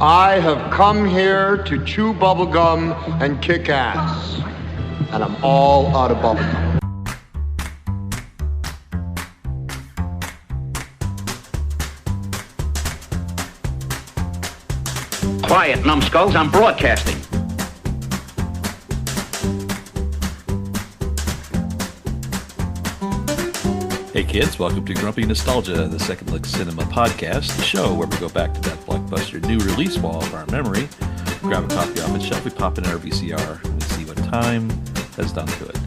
I have come here to chew bubblegum and kick ass. And I'm all out of bubblegum. Quiet, numbskulls, I'm broadcasting. Hey kids, welcome to Grumpy Nostalgia, the Second Look Cinema podcast, the show where we go back to that blockbuster new release wall of our memory, grab a copy off the shelf, we pop in our VCR, and we see what time has done to it.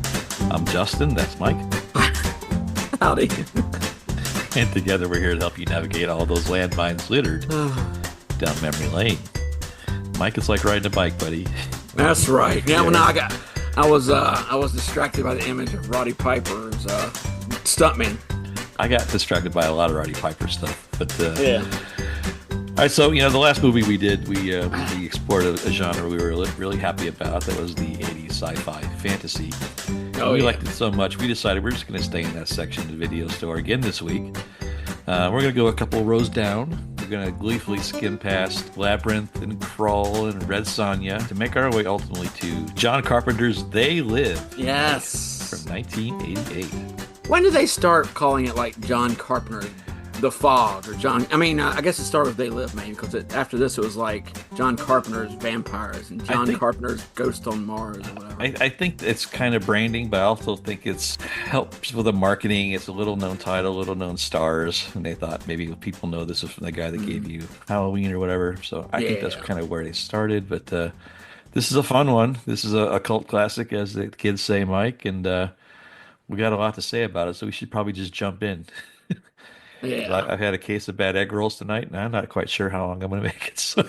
I'm Justin, that's Mike. Howdy. And together we're here to help you navigate all those landmines littered down memory lane. Mike, it's like riding a bike, buddy. That's right. Yeah, well, I was distracted by the image of Roddy Piper as stuntman. I got distracted by a lot of Roddy Piper stuff, but yeah. All right, so the last movie we did, we explored a genre we were really happy about. That was the '80s sci-fi fantasy. We liked it so much, we decided we're just going to stay in that section of the video store again this week. We're going to go a couple rows down. We're going to gleefully skim past Labyrinth and Crawl and Red Sonja to make our way ultimately to John Carpenter's They Live. Yes. From 1988. When did they start calling it like John Carpenter, The Fog, or John? I mean, I guess it started with They Live, maybe, because after this it was like John Carpenter's Vampires and John Carpenter's Ghost on Mars or whatever. I think it's kind of branding, but I also think it's helps with the marketing. It's a little known title, little known stars, and they thought maybe people know this is from the guy that gave you Halloween or whatever. So I think that's kind of where they started. But this is a fun one. This is a cult classic, as the kids say, Mike, and we got a lot to say about it, so we should probably just jump in. Yeah. I've had a case of bad egg rolls tonight, and I'm not quite sure how long I'm going to make it. So.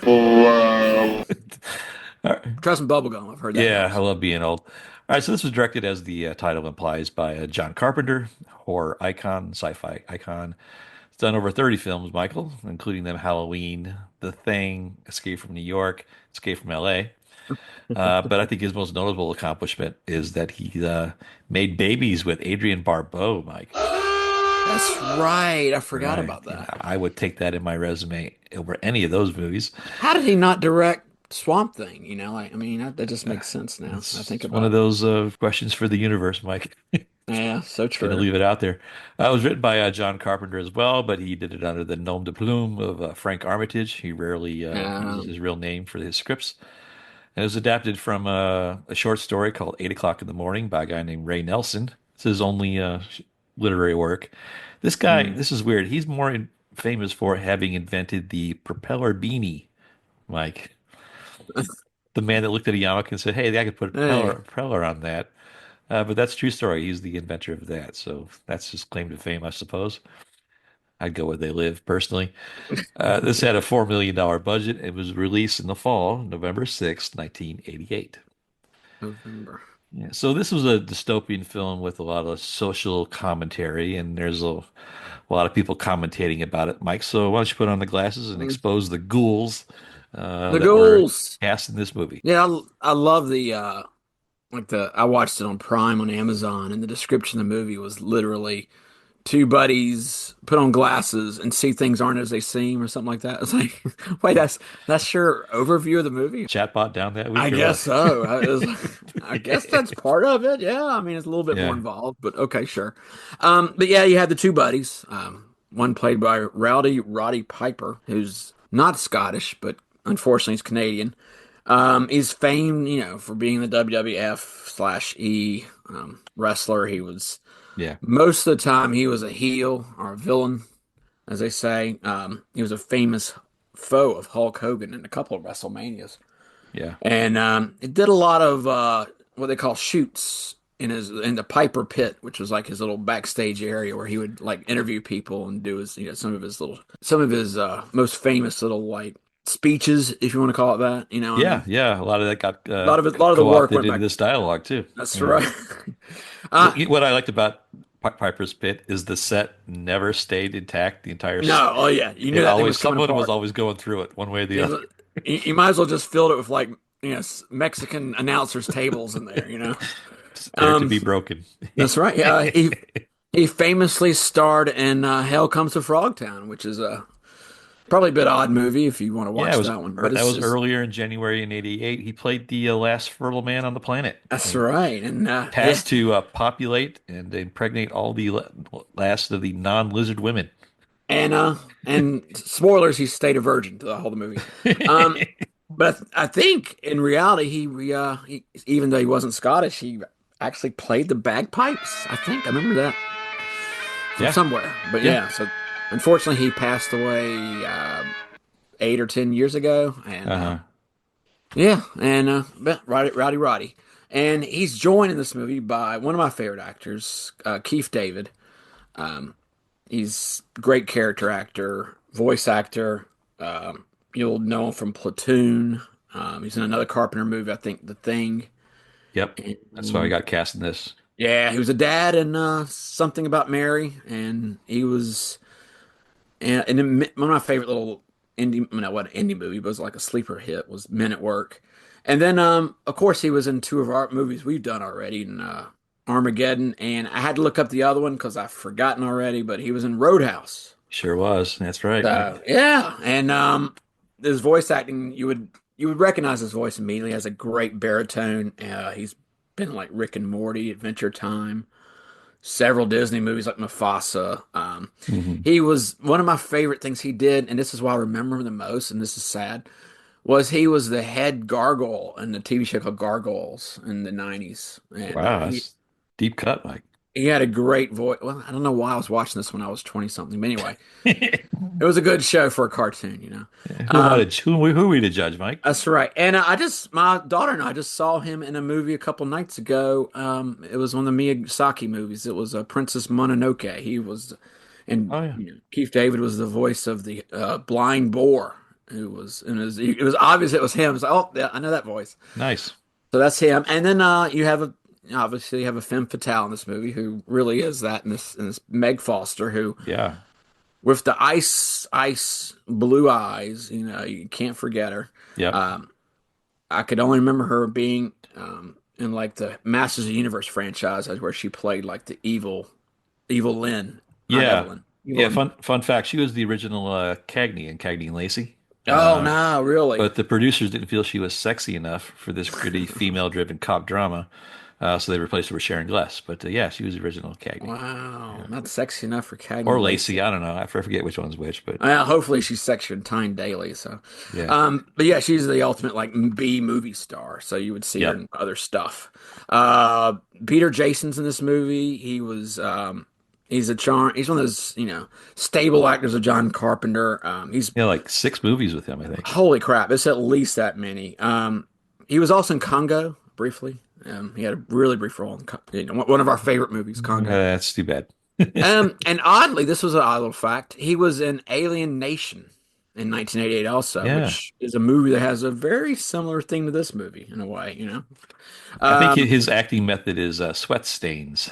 Right. Try some bubblegum, I've heard that. Yeah, I love being old. All right, so this was directed, as the title implies, by John Carpenter, horror icon, sci-fi icon. It's done over 30 films, Michael, including them Halloween, The Thing, Escape from New York, Escape from L.A., but I think his most notable accomplishment is that he made Babies with Adrienne Barbeau, Mike. That's right. I forgot about that. I would take that in my resume over any of those movies. How did he not direct Swamp Thing? That just makes sense now. I think about one of those questions for the universe, Mike. Yeah, so true. Gonna leave it out there. It was written by John Carpenter as well, but he did it under the nom de plume of Frank Armitage. He rarely uses his real name for his scripts. And it was adapted from a short story called 8 O'Clock in the Morning by a guy named Ray Nelson. It's his only literary work. This guy, this is weird. He's more famous for having invented the propeller beanie, Mike. The man that looked at a yarmulke and said, hey, I could put a propeller on that. But that's a true story. He's the inventor of that. So that's his claim to fame, I suppose. I'd go where They Live, personally. This had a $4 million budget. It was released in the fall, November 6th, 1988. November. Yeah, so this was a dystopian film with a lot of social commentary, and there's a lot of people commentating about it, Mike. So why don't you put on the glasses and expose the ghouls that were cast in this movie? Yeah, I love I watched it on Prime on Amazon, and the description of the movie was literally two buddies put on glasses and see things aren't as they seem, or something like that. It's like, wait, that's your overview of the movie? Chatbot down that week? I guess so. I guess that's part of it. Yeah, I mean, it's a little bit more involved, but okay, sure. But yeah, you had the two buddies. One played by Roddy Piper, who's not Scottish, but unfortunately he's Canadian. He's famed, for being the WWF/E wrestler. He was. Yeah. Most of the time, he was a heel or a villain, as they say. He was a famous foe of Hulk Hogan in a couple of WrestleManias. Yeah. And he did a lot of what they call shoots in the Piper Pit, which was like his little backstage area where he would like interview people and do his some of his most famous little speeches, if you want to call it that. Yeah. A lot of that got a lot of the work went into this dialogue too. That's right. What I liked about Piper's Pit is the set never stayed intact the entire. No, oh yeah, you knew someone was always going through it one way or the other. You might as well just filled it with Mexican announcers tables in there, There to be broken. That's right. Yeah, he famously starred in Hell Comes to Frogtown, which is Probably a bit odd movie if you want to Yeah, watch that one, but that was it's earlier in January in '88. He played the last fertile man on the planet. that's And right. And yeah, tasked to populate and impregnate all the last of the non-lizard women. and spoilers, he stayed a virgin through the whole movie. Um, but I think in reality, he even though he wasn't Scottish, he actually played the bagpipes. I think I remember that from Yeah, somewhere. But yeah. yeah, so unfortunately, he passed away 8 or 10 years ago, and Uh-huh. yeah, and but Roddy, and he's joined in this movie by one of my favorite actors, Keith David. Um, he's a great character actor, voice actor. You'll know him from Platoon. He's in another Carpenter movie, I think, The Thing. Yep. That's why I And, got cast in this. yeah, he was a dad in Something About Mary, and he was and then one of my favorite little indie, no, what indie movie, but it was like a sleeper hit was Men at Work. And then, of course, he was in two of our movies we've done already, in Armageddon, and I had to look up the other one because I've forgotten already. But he was in Roadhouse. Sure was. That's right. So yeah, and his voice acting, you would recognize his voice immediately. He has a great baritone. He's been like Rick and Morty, Adventure Time, several Disney movies like Mufasa. Mhm. He was one of my favorite things he did, and this is why I remember him the most, and this is sad, was he was the head gargoyle in the TV show called Gargoyles in the 90s. And Wow, that's deep cut, Mike. he had a great voice. Well, I don't know why I was watching this when I was 20 something, but anyway, Who it was a good show for a cartoon, you know. am I who are we to judge, Mike? That's right. And my daughter and I just saw him in a movie a couple nights ago. It was one of the Miyazaki movies. It was Princess Mononoke. He was, and Oh yeah. Keith David was the voice of the blind boar who was, and it was obvious it was him. It's like, oh, yeah, I know that voice. Nice. So that's him. And then obviously you have a femme fatale in this movie who really is that in this Meg Foster who Yeah. with the ice blue eyes, you can't forget her. Yep. I could only remember her being in like the Masters of the Universe franchise, where she played like the evil Lynn, not Yeah. Evelyn. Yeah, fun fact. She was the original Cagney in Cagney and Lacey. Oh no, really? But the producers didn't feel she was sexy enough for this gritty female-driven cop drama, so they replaced her with Sharon Gless. But yeah, she was the original Cagney. Wow, not sexy enough for Cagney Or Lacey. I don't know. I forget which one's which, but Well, hopefully she's sexy and Tyne Daly. So, yeah. but yeah, she's the ultimate like B movie star. So you would see her Yep. in other stuff. Peter Jason's in this movie. He's a charm. He's one of those stable actors of John Carpenter. He's Yeah, like 6 movies with him, I think. holy crap. It's at least that many. He was also in Congo briefly. He had a really brief role in one of our favorite movies, Congo. That's too bad. And oddly, this was an odd little fact. He was in Alien Nation in 1988 also, Yeah. which is a movie that has a very similar theme to this movie in a way. I think his acting method is sweat stains.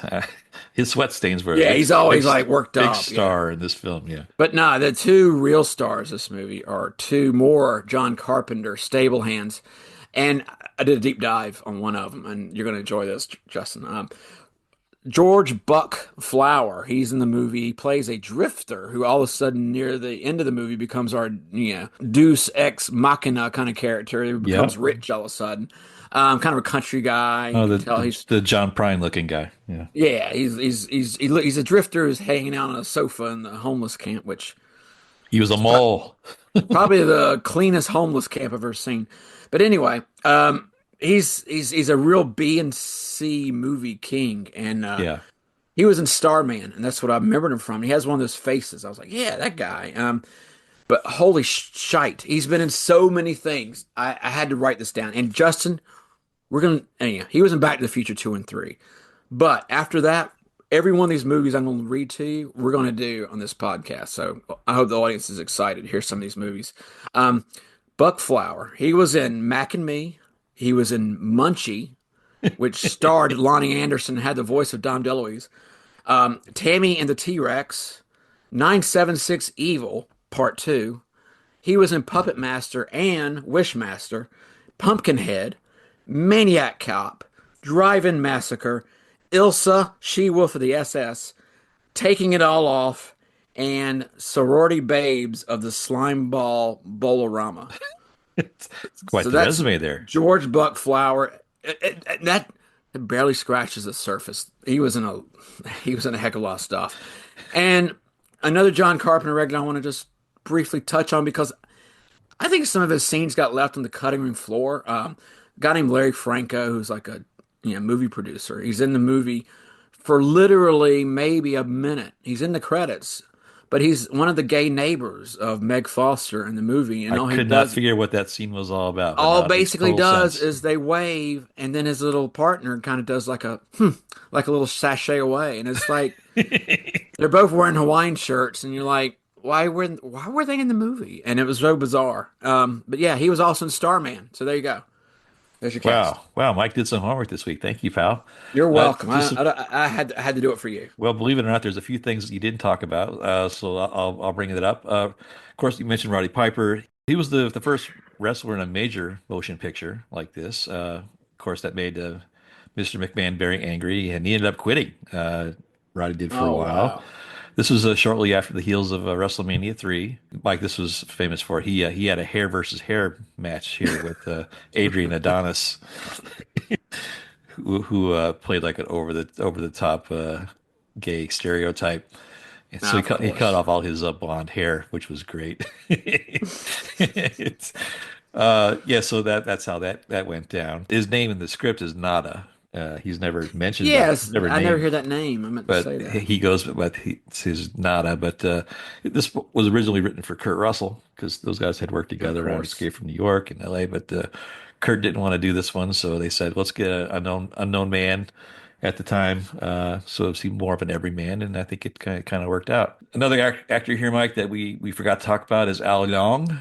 His sweat stains were Yeah, he's always like worked big up. star in this film. Yeah. But no, the two real stars of this movie are two more John Carpenter stable hands. And I did a deep dive on one of them, and you're going to enjoy this, Justin. George Buck Flower, he's in the movie. He plays a drifter who all of a sudden near the end of the movie becomes our Deus Ex Machina kind of character. He becomes rich all of a sudden. Kind of a country guy. Oh, You can tell he's the John Prine looking guy. Yeah. yeah, he's a drifter who's hanging out on a sofa in the homeless camp, which He was a mole. probably the cleanest homeless camp I've ever seen. But anyway, he's a real B and C movie king, and Yeah. he was in Starman, and that's what I remembered him from. He has one of those faces. I was like, yeah, that guy. But holy shite, he's been in so many things. I had to write this down. And Justin, he was in Back to the Future 2 and 3. But after that, every one of these movies I'm going to read to you, we're going to do on this podcast. So I hope the audience is excited to hear some of these movies. Buck Flower, he was in Mac and Me. He was in Munchie, which starred Lonnie Anderson, had the voice of Dom DeLuise. Tammy and the T-Rex, 976 Evil, Part 2. He was in Puppet Master and Wishmaster, Pumpkinhead, Maniac Cop, Drive-In Massacre, Ilsa, She-Wolf of the SS, Taking It All Off, and sorority babes of the slime ball bolorama. It's quite So the that's resume there. George Buckflower. That barely scratches the surface. He was in a heck of a lot of stuff. And another John Carpenter regular I want to just briefly touch on because I think some of his scenes got left on the cutting room floor. A guy named Larry Franco, who's like a movie producer. He's in the movie for literally maybe a minute. He's in the credits, but he's one of the gay neighbors of Meg Foster in the movie, and I could not figure what that scene was all about, but all now it makes basically total does sense. is they wave, and then his little partner kind of does like a like a little sashay away, and it's like they're both wearing Hawaiian shirts, and you're like, why were they in the movie? And it was so bizarre. But yeah, he was also in Starman. So there you go. There's your cast. Wow. Wow. Mike did some homework this week. Thank you, pal. You're welcome. Just I had to do it for you. well, believe it or not, there's a few things that you didn't talk about. So I'll bring it up. Of course, you mentioned Roddy Piper. He was the first wrestler in a major motion picture like this. Of course, that made Mr. McMahon very angry, and he ended up quitting. Roddy did for a Oh while. wow. This was shortly after the heels of WrestleMania 3. Mike, this was famous for. He had a hair versus hair match here with Adrian Adonis, who played like an over the top gay stereotype. And so Nah, of he cut course. off all his blonde hair, which was great. It's, yeah, so that's how that went down. His name in the script is Nada. He's never mentioned by Yes, never I never named, hear that name. I meant to but say that. he goes, but it's his Nada. But this was originally written for Kurt Russell because those guys had worked Of together on course. Escape from New York and L.A. But Kurt didn't want to do this one, so they said, let's get an unknown man at the time. So it seemed more of an everyman, and I think it kind of worked out. Another actor here, Mike, that we forgot to talk about is Al Long.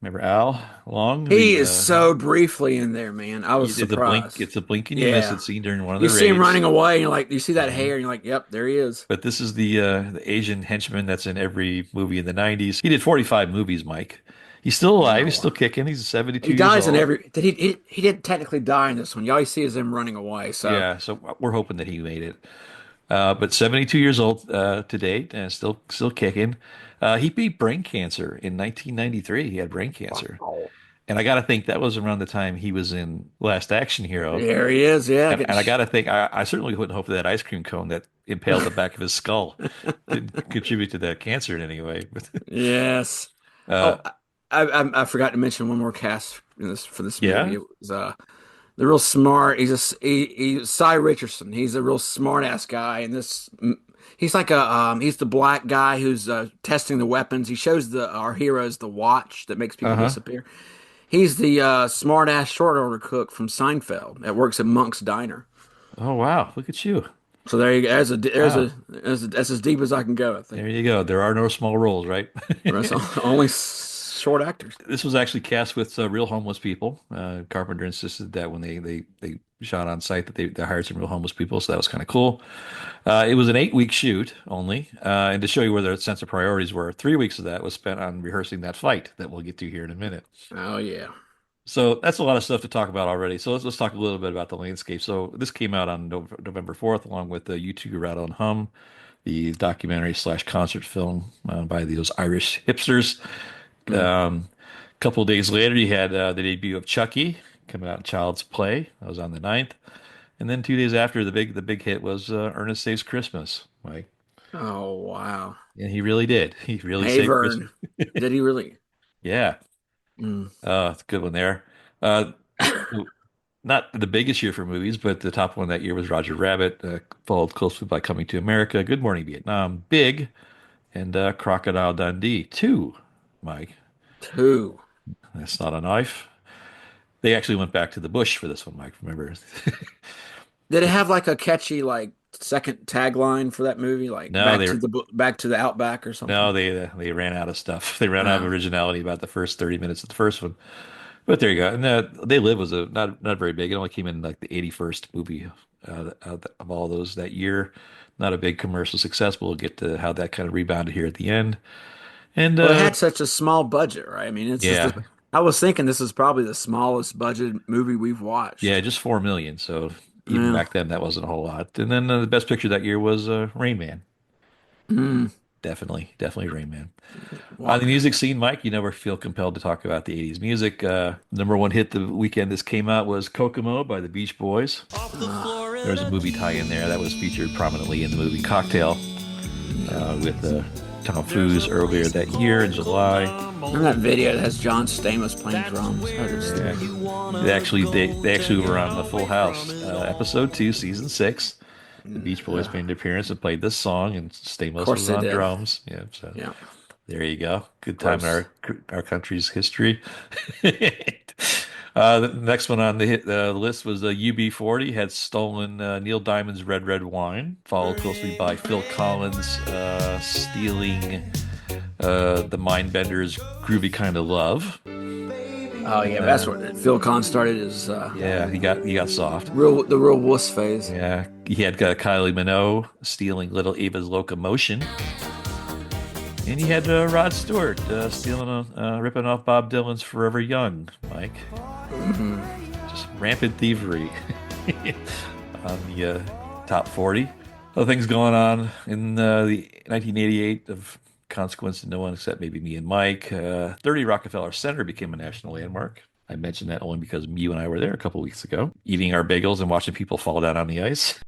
Remember Al Long? He is so briefly in there, man. I was surprised. It's a blink and you miss Yeah. it scene during one of You the see him running raids. away, and you're like, you see that Mhm. hair, and you're like, yep, there he is. But this is the Asian henchman that's in every movie in the 90s. He did 45 movies, Mike. He's still alive. Oh, He's still wow. kicking. He's He 72 years dies in old. every. Did he didn't technically die in this one. You always see is him running away. So, Yeah, so we're hoping that he made it. But 72 years old to date and still kicking. He beat brain cancer in 1993. He had brain cancer. wow. And I got to think that was around the time he was in Last Action Hero. There he is. Yeah, And, getting. and I got to think, I certainly wouldn't hope that ice cream cone that impaled the back of his skull didn't contribute to that cancer in any way. But Yes. uh, Oh, I forgot to mention one more cast in this for this movie. yeah. It was the real smart. He's Cy Richardson. He's a real smart ass guy, and he's like a he's the black guy who's testing the weapons. He shows the our heroes the watch that makes people Uh-huh. disappear. He's the smart ass short order cook from Seinfeld that works at Monk's Diner. Oh, wow. Look at you. So there you go. Wow. That's as deep as I can go. I think There you go. There are no small roles, right? that's only short actors. This was actually cast with real homeless people. Carpenter insisted that when they shot on site that they hired some real homeless people, so that was kind of cool. It was an 8 week shoot only, and to show you where their sense of priorities were, 3 weeks of that was spent on rehearsing that fight that we'll get to here in a minute. Oh yeah. So that's a lot of stuff to talk about already. So let's talk a little bit about the landscape. So this came out on November 4th, along with the U2 Rattle and Hum, the documentary slash concert film by those Irish hipsters. Mm. A couple of days later, you had the debut of Chucky coming out in Child's Play. That was on the 9th. And then 2 days after, the big hit was Ernest Saves Christmas, Mike. Oh wow. And he really did. He really Hey saved Christmas. Vern. Did he really? Yeah. Mm. It's a good one there. Uh, Not the biggest year for movies, but the top one that year was Roger Rabbit, followed closely by Coming to America, Good Morning Vietnam, Big, and Crocodile Dundee 2, Mike. Two. That's not a knife. They actually went back to the bush for this one, Mike. Remember? Did it have like a catchy like second tagline for that movie, like No, back to the outback or something? no, they ran out of stuff. They ran out of Oh, originality about the first 30 minutes of the first one. But there you go. And They Live was a not very big. It only came in like the 81st movie of all those that year. Not a big commercial success, but we'll get to how that kind of rebounded here at the end. And well, it had such a small budget, right? I mean, yeah, I was thinking this is probably the smallest budget movie we've yeah, watched. just 4 million. So even Yeah. back then, that wasn't a whole lot. And then the best picture that year was Rain Man. Mm. Definitely Rain Man. On Well, the music scene, Mike, you never feel compelled to talk about the 80s music. Number one hit the weekend this came out was Kokomo by the Beach Boys. There was a movie tie-in there that was featured prominently in the movie Cocktail with Tom Cruise earlier that year in July. remember that video that has John Stamos playing drums? That is Yeah. They actually were on the Full House episode 2, season 6. The Beach Boys made an appearance and played this song, and of Stamos course was they on did. drums. Yeah, so Yeah, there you go. Good of time in course. our country's history. The next one on the list was UB40 had stolen Neil Diamond's Red Red Wine, followed closely by Phil Collins stealing the Mindbenders' Groovy Kind of Love. Oh yeah, that's what Phil Collins started his Yeah, he got soft. the real wuss phase. Yeah, he had Kylie Minogue stealing Little Eva's Locomotion. And he had Rod Stewart ripping off Bob Dylan's Forever Young, Mike. Just rampant thievery on the top 40. Other things going on in the 1988 of consequence to no one except maybe me and Mike. 30 Rockefeller Center became a national landmark. I mentioned that only because you and I were there a couple weeks ago, eating our bagels and watching people fall down on the ice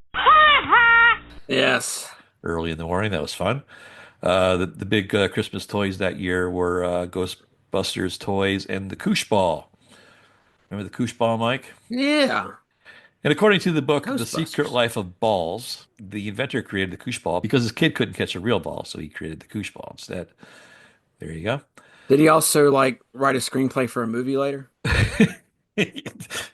Yes. early in the morning. That was fun. The big Christmas toys that year were Ghostbusters toys and the Koosh Ball. Remember the Koosh Ball, Mike? Yeah. And according to the book, The Secret Ghostbusters. Life of Balls, the inventor created the Koosh Ball because his kid couldn't catch a real ball, so he created the Koosh Ball instead. There you go. Did he also like write a screenplay for a movie later?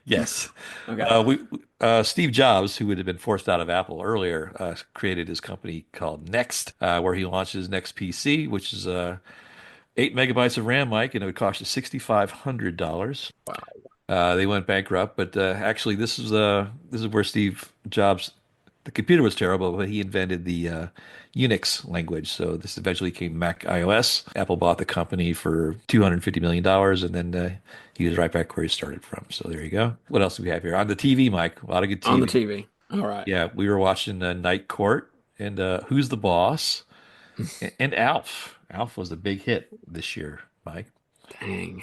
Yes. Okay. Steve Jobs, who would have been forced out of Apple earlier, created his company called Next, where he launched his Next PC, which is 8 megabytes of RAM, Mike, and it would cost you $6,500. Wow. They went bankrupt, but actually, this is where Steve Jobs, the computer was terrible, but he invented the Unix language. So this eventually came Mac iOS. Apple bought the company for $250 million, and then he was right back where he started from. So there you go. What else do we have here on the TV, Mike? A lot of good On the TV. TV. All right. Yeah, we were watching Night Court and Who's the Boss and Alf. Alf was a big hit this year, Mike. Dang.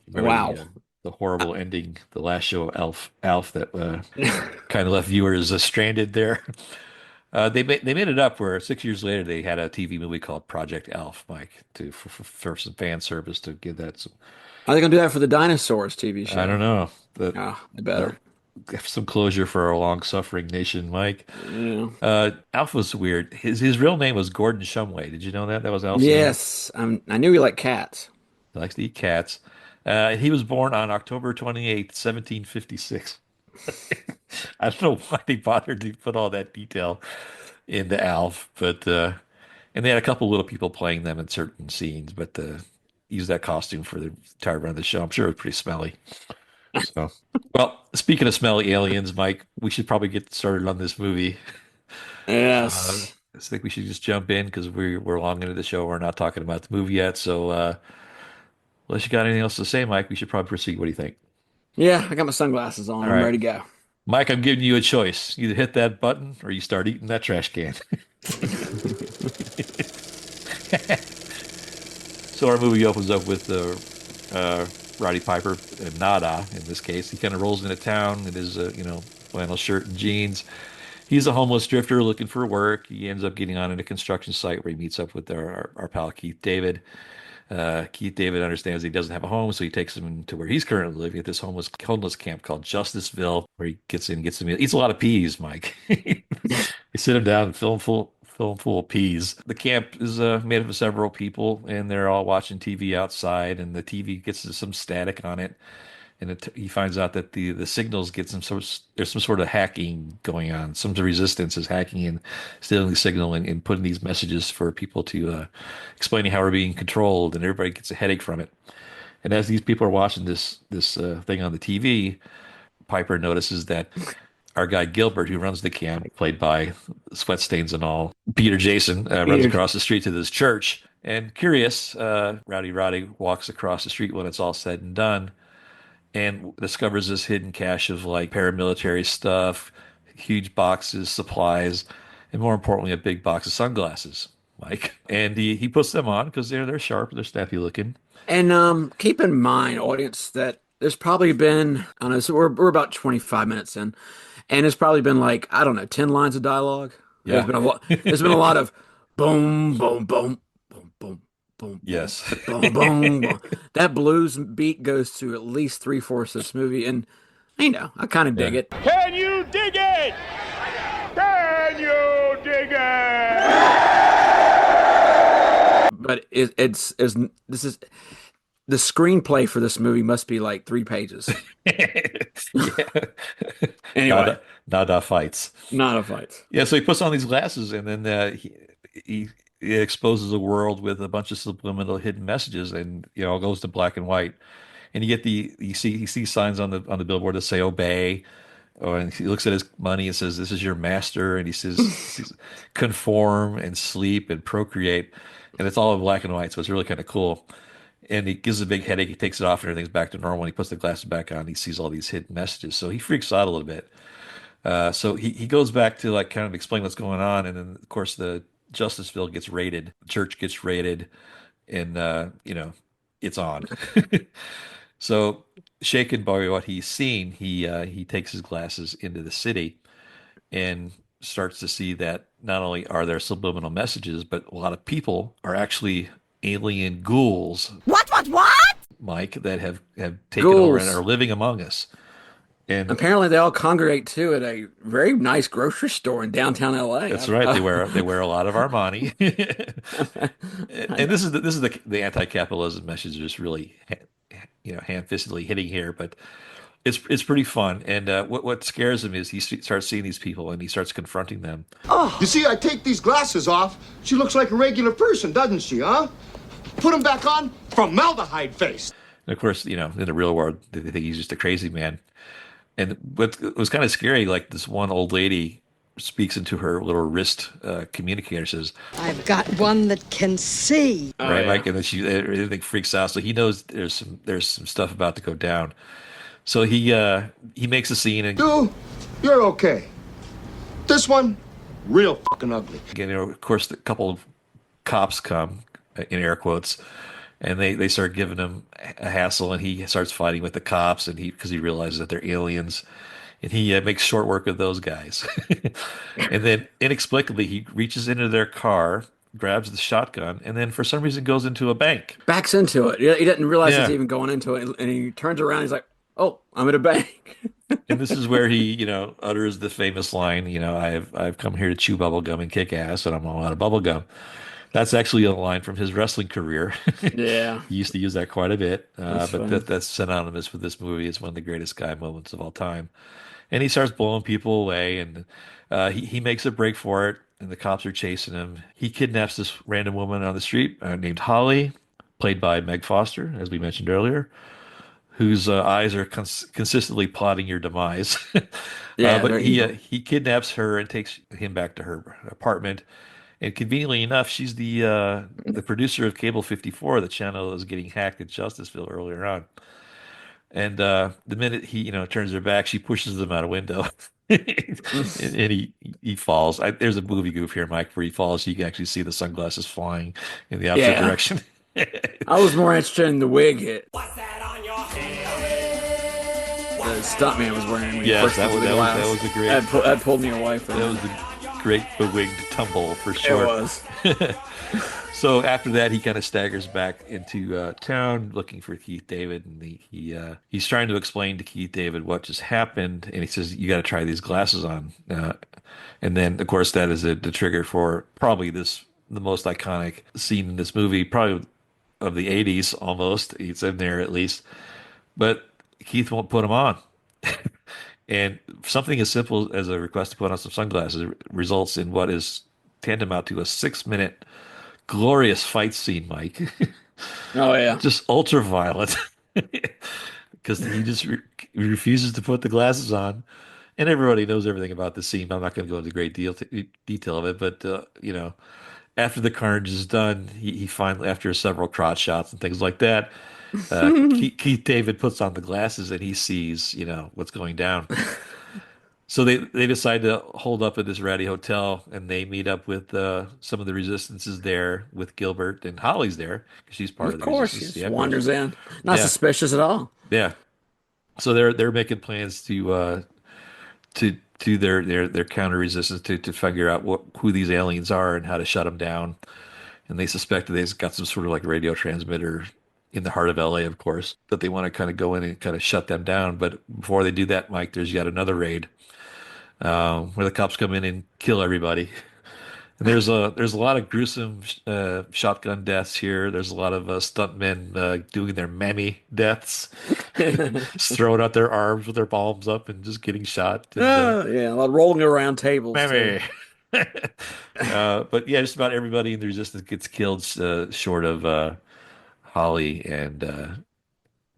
Remember Wow. the horrible ending, the last show of Alf that kind of left viewers stranded there. They made it up where 6 years later they had a TV movie called Project Alf, Mike, for some fan service to give that some. Are they gonna do that for the Dinosaurs TV show? I don't know. Oh, they better. Some closure for our long-suffering nation, Mike. Yeah. Alf was weird. His real name was Gordon Shumway. Did you know that? That was Alf's name. Yes. I knew he liked cats. He likes to eat cats. He was born on October 28th, 1756. I don't know why they bothered to put all that detail into Alf, but and they had a couple little people playing them in certain scenes, but use that costume for the entire run of the show. I'm sure it was pretty smelly. So, well, speaking of smelly aliens, Mike, we should probably get started on this movie. Yes. I think we should just jump in because we're long into the show. We're not talking about the movie yet, so unless you got anything else to say, Mike, we should probably proceed. What do you think? Yeah, I got my sunglasses on. All I'm right. ready to go. Mike, I'm giving you a choice. Either hit that button or you start eating that trash can. So our movie opens up with Roddy Piper, Nada in this case. He kind of rolls into town in his flannel shirt and jeans. He's a homeless drifter looking for work. He ends up getting on at a construction site where he meets up with our pal Keith David. Keith David understands he doesn't have a home, so he takes him to where he's currently living at this homeless camp called Justiceville, where he gets some eats a lot of peas, Mike. They sit him down and fill him full of peas. The camp is made up of several people, and they're all watching TV outside, and the TV gets some static on it. And he finds out that the signals get there's some sort of hacking going on. Some resistance is hacking and stealing the signal and putting these messages for people to explaining how we're being controlled, and everybody gets a headache from it. And as these people are watching this thing on the TV, Piper notices that our guy Gilbert, who runs the camp, played by sweat stains and all, Peter Jason, runs across the street to this church. And curious, Roddy walks across the street when it's all said and done, and discovers this hidden cache of like paramilitary stuff, huge boxes, supplies, and more importantly, a big box of sunglasses. Mike. And he puts them on because they're sharp, they're snappy looking. And keep in mind, audience, that there's probably been, I don't know, so we're about 25 minutes in, and it's probably been like, I don't know, 10 lines of dialogue. Yeah. There's been a lot of boom, boom, boom, boom, boom, boom, boom, Yes. boom, boom, boom. That blues beat goes through at least three-fourths of this movie, and I kind of dig Yeah. it. Can you dig it? Can you dig it? But it's this is the screenplay for this movie must be like 3 pages. Yeah. Anyway, Nada fights. not a fight. Yeah, so he puts on these glasses and then he exposes a world with a bunch of subliminal hidden messages and it goes to black and white. And you get he sees signs on the billboard that say obey. Oh, and he looks at his money and says, "This is your master." And he says, "Conform and sleep and procreate." And it's all in black and white, so it's really kind of cool. And he gives a big headache. He takes it off, and everything's back to normal. When he puts the glasses back on, he sees all these hidden messages. So he freaks out a little bit. So he goes back to like kind of explain what's going on, and then of course the Justiceville gets raided, the church gets raided, and it's on. So shaken by what he's seen, he takes his glasses into the city and starts to see that not only are there subliminal messages, but a lot of people are actually alien ghouls, What? Mike, that have taken over and Ghouls. are living among us. And Apparently, they all congregate too at a very nice grocery store in downtown LA. that's right. They wear a lot of Armani, and this is the anti-capitalism message is really ham-fistedly hitting here, but it's pretty fun. And what scares him is he starts seeing these people and he starts confronting them. You see, I take these glasses off. She looks like a regular person, doesn't she, huh? Put them back on, formaldehyde face. And of course, in the real world, they think he's just a crazy man. And what was kind of scary, like this one old lady speaks into her little wrist communicator, says, I've got one that can see. right, yeah. Mike, and then everything freaks out. So he knows there's some stuff about to go down. So he makes a scene and You're okay. This one, real fucking ugly. again, of course, a couple of cops come in air quotes, and they start giving him a hassle, and he starts fighting with the cops, and because he realizes that they're aliens, and he makes short work of those guys. And then inexplicably, he reaches into their car, grabs the shotgun, and then for some reason goes into a bank. Backs into it. He doesn't realize Yeah. he's even going into it, and he turns around. He's like, "Oh, I'm at a bank." And this is where he, utters the famous line, I've come here to chew bubblegum and kick ass, and I'm all out of bubblegum. That's actually a line from his wrestling career. Yeah. He used to use that quite a bit, That's but funny. that's synonymous with this movie. It's one of the greatest guy moments of all time. And he starts blowing people away, and he makes a break for it, and the cops are chasing him. He kidnaps this random woman on the street named Holly, played by Meg Foster, as we mentioned earlier, whose eyes are consistently plotting your demise. Yeah, But they're he evil. he kidnaps her and takes him back to her apartment. And conveniently enough, she's the producer of Cable 54, the channel that was getting hacked at Justiceville earlier on. And the minute he turns her back, she pushes him out a window, and he falls. There's a movie goof here, Mike, where he falls. You can actually see the sunglasses flying in the opposite Yeah. direction. I was more interested in the wig hit. The stuntman was wearing. When he Yes, first that put was the that glass. was a great That pulled me away from that it. was a great bewigged tumble for It sure. was. So after that, he kind of staggers back into town looking for Keith David, and he's trying to explain to Keith David what just happened, and he says, "You got to try these glasses on." And then, of course, that is the trigger for probably the most iconic scene in this movie, probably of the '80s almost. It's in there at least, but Keith won't put them on. And something as simple as a request to put on some sunglasses results in what is tantamount to a 6-minute glorious fight scene, Mike. Oh yeah. Just ultra violent because he just refuses to put the glasses on. And everybody knows everything about the scene. I'm not going to go into great detail of it, but after the carnage is done, he finally, after several crotch shots and things like that, Keith David puts on the glasses and he sees, what's going down. So they decide to hold up at this ratty hotel, and they meet up with some of the resistances there, with Gilbert, and Holly's there because she's part Of of the course, she resistance. just Yeah, of course. wanders in. Not Yeah, suspicious at all. yeah. So they're making plans to do their counter resistance to figure out who these aliens are and how to shut them down. And they suspect that they've got some sort of like radio transmitter in the heart of LA, of course, that they want to kind of go in and kind of shut them down. But before they do that, Mike, there's yet another raid where the cops come in and kill everybody. And there's a lot of gruesome shotgun deaths here. There's a lot of stuntmen doing their mammy deaths, just throwing out their arms with their palms up and just getting shot. And, Yeah, a lot of rolling around tables too. mammy. But yeah, just about everybody in the resistance gets killed, short of Holly and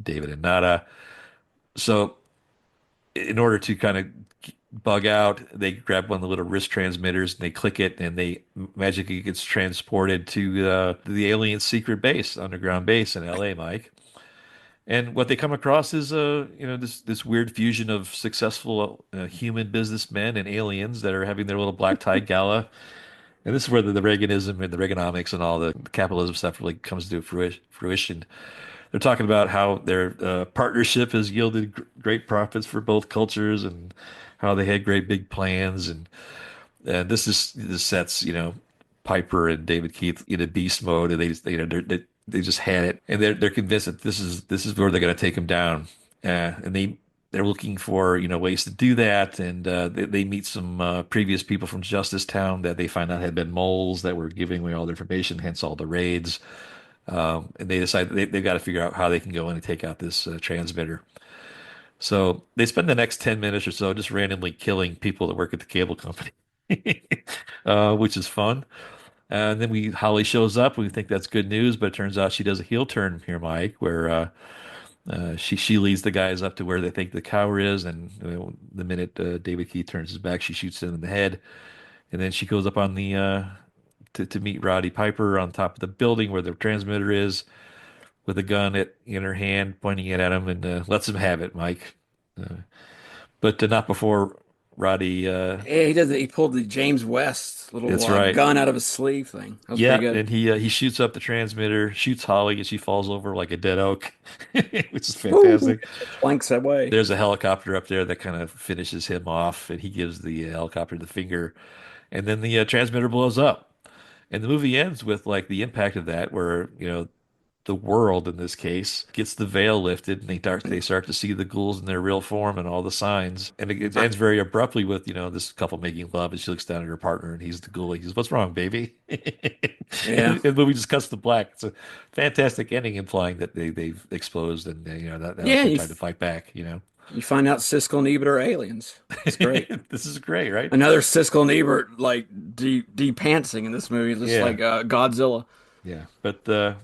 David and Nada. So in order to kind of bug out, they grab one of the little wrist transmitters and they click it, and they magically gets transported to the alien secret base, underground base in LA, Mike. And what they come across is this weird fusion of successful human businessmen and aliens that are having their little black tie gala. And this is where the Reaganism and the Reaganomics and all the capitalism stuff really comes to fruition. They're talking about how their partnership has yielded great profits for both cultures, and how they had great big plans. And this sets Piper and David Keith in a beast mode, and they just had it, and they're convinced that this is where they're going to take him down. And they're looking for ways to do that, and they meet some previous people from Justice Town that they find out had been moles that were giving away all their information, hence all the raids. And they decide they've got to figure out how they can go in and take out this transmitter. So they spend the next 10 minutes or so just randomly killing people that work at the cable company, which is fun. And then Holly shows up. We think that's good news, but it turns out she does a heel turn here, Mike, where she leads the guys up to where they think the cower is, and the minute David Keith turns his back, she shoots him in the head, and then she goes up on the to meet Roddy Piper on top of the building where the transmitter is, with a gun in her hand, pointing it at him, and lets him have it, Mike. But not before Roddy. Yeah, he did. He pulled the James West little That's right. gun out of his sleeve thing. That was Yeah, pretty good. and he shoots up the transmitter, shoots Holly, and she falls over like a dead oak, which is fantastic. Planks that way. There's a helicopter up there that kind of finishes him off, and he gives the helicopter the finger, and then the transmitter blows up. And the movie ends with like the impact of that, where the world in this case gets the veil lifted, and they start to see the ghouls in their real form and all the signs. And it ends very abruptly with this couple making love, and she looks down at her partner, and he's the ghoul. He says, "What's wrong, baby?" Yeah. And the movie just cuts to black. It's a fantastic ending, implying that they've exposed, and that was their time to fight back. You find out Siskel and Ebert are aliens. It's great. This is great, right? Another Siskel and Ebert like de-pantsing in this movie, just like Godzilla. Yeah, but they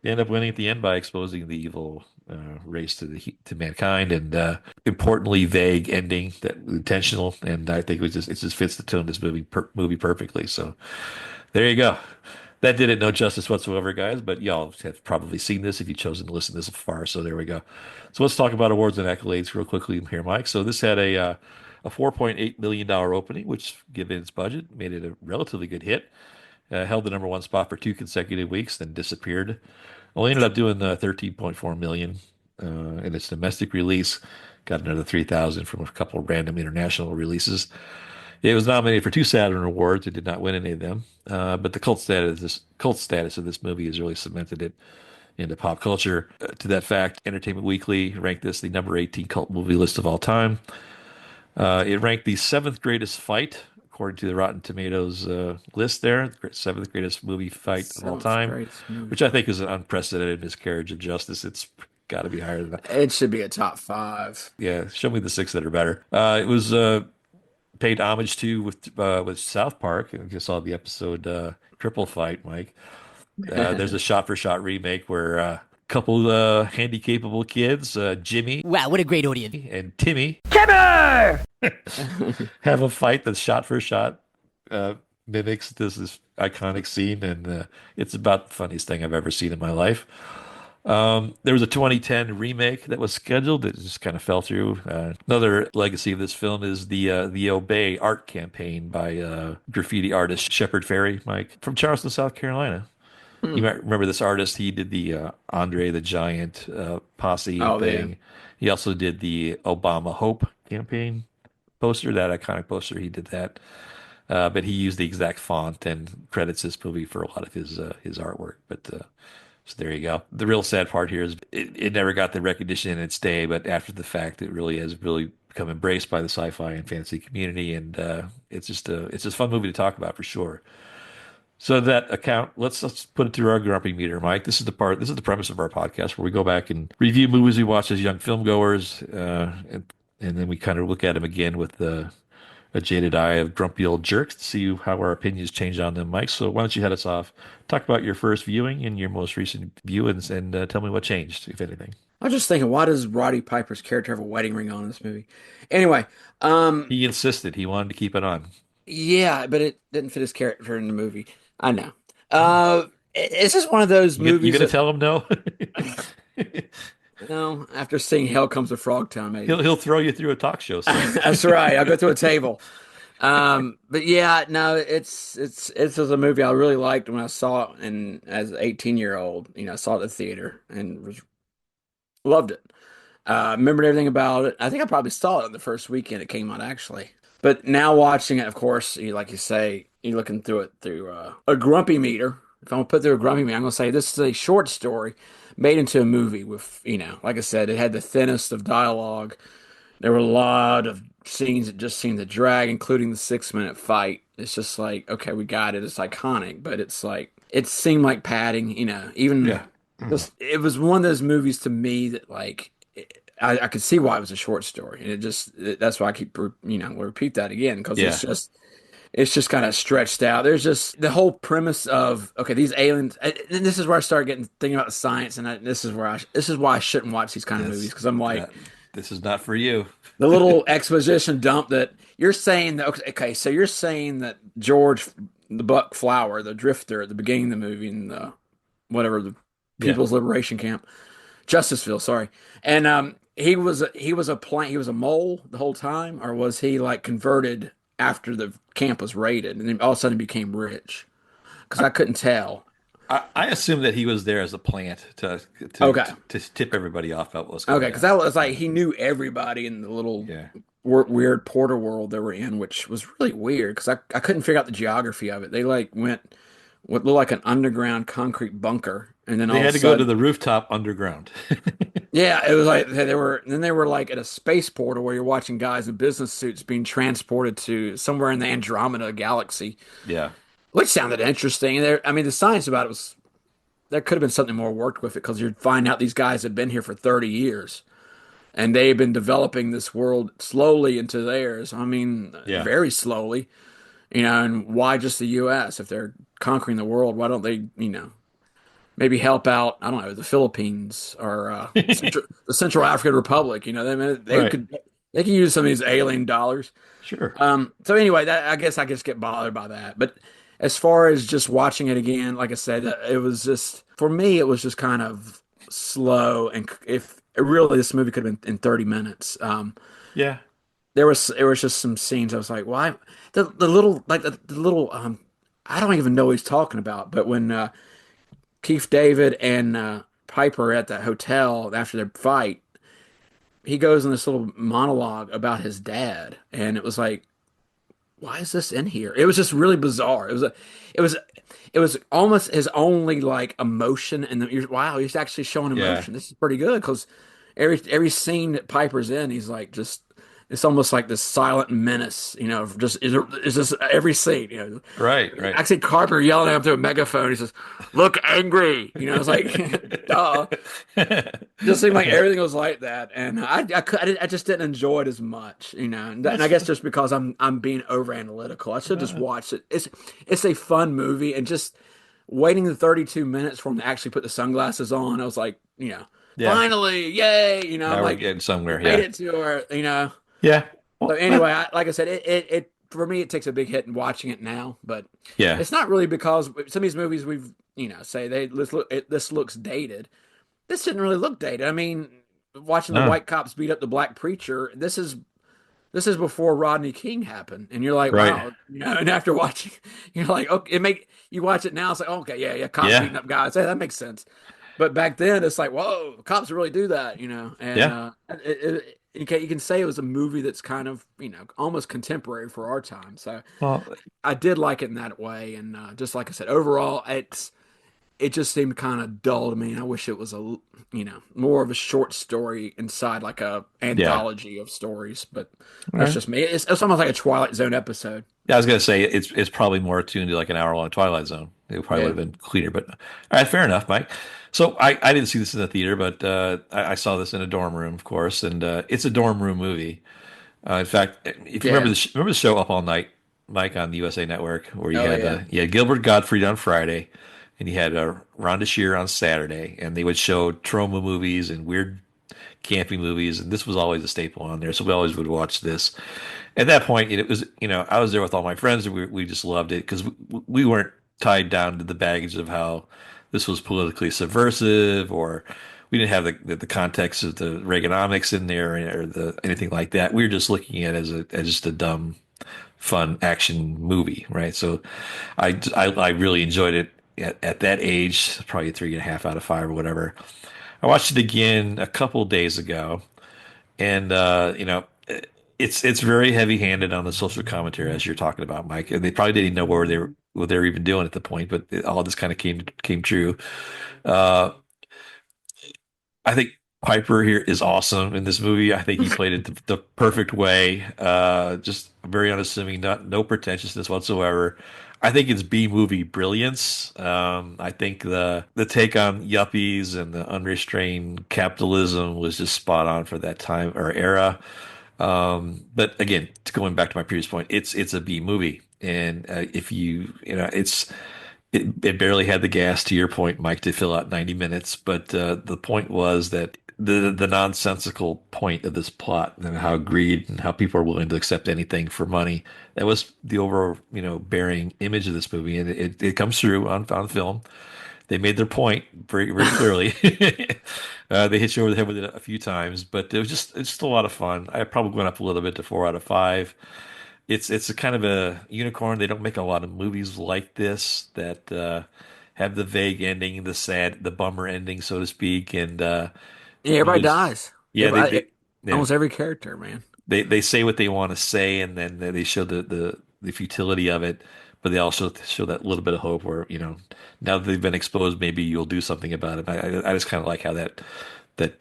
end up winning at the end by exposing the evil race to mankind, and importantly, vague ending that intentional. And I think it just fits the tone of this movie perfectly. So there you go. That did it no justice whatsoever, guys, but y'all have probably seen this if you've chosen to listen this far. So there we go. So let's talk about awards and accolades real quickly here, Mike. So this had a $4.8 million opening, which, given its budget, made it a relatively good hit. Held the number one spot for 2 consecutive weeks, then disappeared. Only ended up doing 13.4 million in its domestic release. Got another 3,000 from a couple of random international releases. It was nominated for 2 Saturn Awards. It did not win any of them, but the cult status of this movie has really cemented it into pop culture. To that fact, Entertainment Weekly ranked this the number 18 cult movie list of all time. It ranked the 7th greatest fight, according to the Rotten Tomatoes list there, the 7th greatest movie fight of all time, which I think is an unprecedented miscarriage of justice. It's got to be higher than that. It should be a top 5. Yeah, show me the 6 that are better. It was paid homage to with South Park. You saw the episode Triple Fight, Mike. There's a shot-for-shot remake where a couple handy-capable kids, Jimmy. Wow, what a great audience. And Timmy. Have a fight that's shot-for-shot, mimics this iconic scene, and it's about the funniest thing I've ever seen in my life. There was a 2010 remake that was scheduled. It just kind of fell through. Another legacy of this film is the Obey art campaign by graffiti artist Shepard Fairey, Mike, from Charleston, South Carolina. You Hmm. might remember this artist. He did the Andre the Giant posse Oh yeah. thing. He also did the Obama Hope campaign poster, that iconic poster. He did that. But he used the exact font and credits this movie for a lot of his artwork. But so there you go. The real sad part here is it never got the recognition in its day, but after the fact, it really has really become embraced by the sci-fi and fantasy community, and it's just a fun movie to talk about for sure. So that account, let's put it through our grumpy meter, Mike. This is the premise of our podcast where we go back and review movies we watch as young film goers, and then we kind of look at them again with a jaded eye of grumpy old jerks to see how our opinions change on them, Mike. So why don't you head us off? Talk about your first viewing and your most recent view, and tell me what changed, if anything. I was just thinking, why does Roddy Piper's character have a wedding ring on in this movie? Anyway, um, He insisted he wanted to keep it on. yeah, but it didn't fit his character in the movie. I know. It's just one of those You movies gonna that, tell him no? you know, after seeing Hell Comes to Frogtown, maybe. He'll throw you through a talk show set. That's right. I'll go to a table. But yeah, no, it's just a movie I really liked when I saw it, and as an 18-year-old, you know, I saw it at the theater and loved it. Remembered everything about it. I think I probably saw it on the first weekend it came out, actually. But now watching it, of course, like you say, you're looking through it through a grumpy meter. If I'm gonna put through a grumpy meter, I'm gonna say this is a short story made into a movie with, like I said, it had the thinnest of dialogue. There were a lot of scenes that just seemed to drag, including the 6 minute fight. It's just like, okay, we got it. It's iconic, but it's like it seemed like padding, even Yeah. it was one of those movies to me that like I could see why it was a short story, and that's why I keep we'll repeat that again because Yeah. it's just kind of stretched out. There's just the whole premise of okay, these aliens, and this is where I start getting thinking about the science, and this is why I shouldn't watch these kind of movies because I'm like That- this is not for you. the little exposition dump that you're saying that okay, so you're saying that George the Buck Flower, the drifter at the beginning of the movie in the whatever the Yeah. People's Liberation Camp, Justiceville, sorry, and he was a mole the whole time, or was he like converted after the camp was raided and then all of a sudden became rich? Because I couldn't tell. I assume that he was there as a plant Okay. to tip everybody off about what was Okay, going because on. that was like he knew everybody in the little Yeah. weird porter world they were in, which was really weird because I couldn't figure out the geography of it. They like went what looked like an underground concrete bunker, and then all They of had a to go to sudden, the rooftop underground. yeah, it was like they were like at a space portal where you're watching guys in business suits being transported to somewhere in the Andromeda galaxy, Yeah. which sounded interesting. And I mean, the science about it was there could have been something more worked with it because you'd find out these guys had been here for 30 years. And they've been developing this world slowly into theirs. I mean, Yeah. very slowly, and why just the U.S.? If they're conquering the world, why don't they, maybe help out, I don't know, the Philippines or the Central African Republic, they Right. they could use some of these alien dollars. Sure. So anyway, that I guess I just get bothered by that. But as far as just watching it again, like I said, it was just for me, it was just kind of slow. And if really this movie could have been in 30 minutes, Yeah. there was just some scenes I was like, why the little like the little I don't even know what he's talking about. But when Keith David and Piper are at that hotel after their fight, he goes in this little monologue about his dad, and it was like, why is this in here? It was just really bizarre. It was, it was almost his only like emotion, and wow, he's actually showing Yeah. emotion. This is pretty good because every scene that Piper's in, he's like just. It's almost like this silent menace, just is this every scene, Right. Right. I see Carpenter yelling at him through a megaphone. He says, "Look angry," it's like, duh. Just seemed like everything was like that, and I just didn't enjoy it as much, And I guess just because I'm being over analytical, I should just watch it. It's a fun movie, and just waiting the 32 minutes for him to actually put the sunglasses on, I was like, Yeah. finally, yay, Now I'm we're like getting somewhere. made Yeah. it to her. Yeah. So Well, anyway, like I said, it for me it takes a big hit in watching it now, but yeah. it's not really because some of these movies we've say this looks dated. this didn't really look dated. I mean, watching the No, white cops beat up the black preacher, this is before Rodney King happened, and you're like, right? wow, And after watching, you're like, okay, you watch it now, it's like, okay, yeah, cops Yeah, beating up guys, hey, that makes sense. But back then, it's like, whoa, cops really do that, and yeah. you can say it was a movie that's kind of, almost contemporary for our time. So Well, I did like it in that way, and just like I said, overall, it just seemed kind of dull to me. I wish it was more of a short story inside like a yeah. anthology of stories. But All that's right. just me. It's almost like a Twilight Zone episode. Yeah, I was gonna say it's probably more attuned to like an hour long Twilight Zone. It probably would Yeah, have been cleaner, but all right, fair enough, Mike. So I didn't see this in the theater, but I saw this in a dorm room, of course, and it's a dorm room movie. In fact, if you remember yeah. remember the show Up All Night, Mike, on the USA Network, where Oh yeah. you had Gilbert Gottfried on Friday, and you had Rhonda Shear on Saturday, and they would show trauma movies and weird camping movies, and this was always a staple on there. So we always would watch this. At that point, it was I was there with all my friends, and we just loved it because we weren't tied down to the baggage of how this was politically subversive, or we didn't have the context of the Reaganomics in there or the anything like that. We were just looking at it as just a dumb, fun action movie, right? So I really enjoyed it at that age, probably 3.5 out of 5 or whatever. I watched it again a couple days ago, and it's very heavy-handed on the social commentary as you're talking about, Mike. And they probably didn't know what they were even doing at the point, but all this kind of came true. Uh, I think Piper here is awesome in this movie. I think he played it the perfect way. Just very unassuming, no pretentiousness whatsoever. I think it's B movie brilliance. I think the take on yuppies and the unrestrained capitalism was just spot on for that time or era. But again, going back to my previous point, it's a B movie, and if it barely had the gas, to your point, Mike, to fill out 90 minutes. But the point was that the nonsensical point of this plot and how greed and how people are willing to accept anything for money, that was the overall, bearing image of this movie. And it comes through on film. They made their point very, very clearly. They hit you over the head with it a few times, but it's just a lot of fun. I probably went up a little bit to 4 out of 5. It's a kind of a unicorn. They don't make a lot of movies like this that have the vague ending, the bummer ending, so to speak. And Yeah, everybody dies. yeah, Everybody, yeah, almost every character, man. they say what they want to say, and then they show the futility of it, but they also show that little bit of hope where now that they've been exposed, maybe you'll do something about it. I just kind of like how that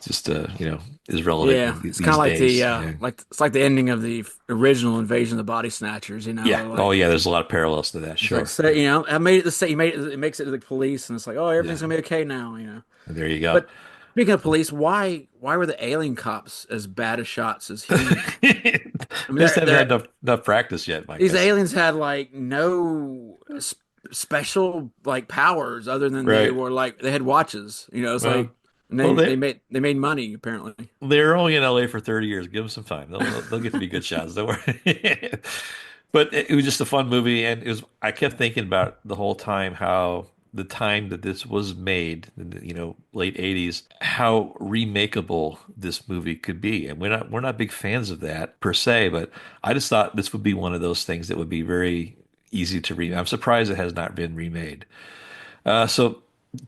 just is relevant Yeah, it's kind these of like days. the Yeah. it's like the ending of the original Invasion of the Body Snatchers. Yeah. Oh, Like yeah. There's a lot of parallels to that. it's like Sure. say, I made it to say, he made it. It makes it to the police, and it's like, oh, everything's Yeah. gonna be okay now. There you go. But speaking of police, why were the alien cops as bad as shots as humans? They I mean, just haven't had enough practice yet, Mike. these aliens had like no special like powers other than they Right. were like they had watches. It's like Well, and well, they made money apparently. they're only in LA for 30 years. Give them some time. They'll get to be good shots. Don't worry. But it was just a fun movie, and I kept thinking about the whole time how the time that this was made, in the, late 80s, how remakeable this movie could be. And we're not big fans of that per se, but I just thought this would be one of those things that would be very easy to remake. I'm surprised it has not been remade. So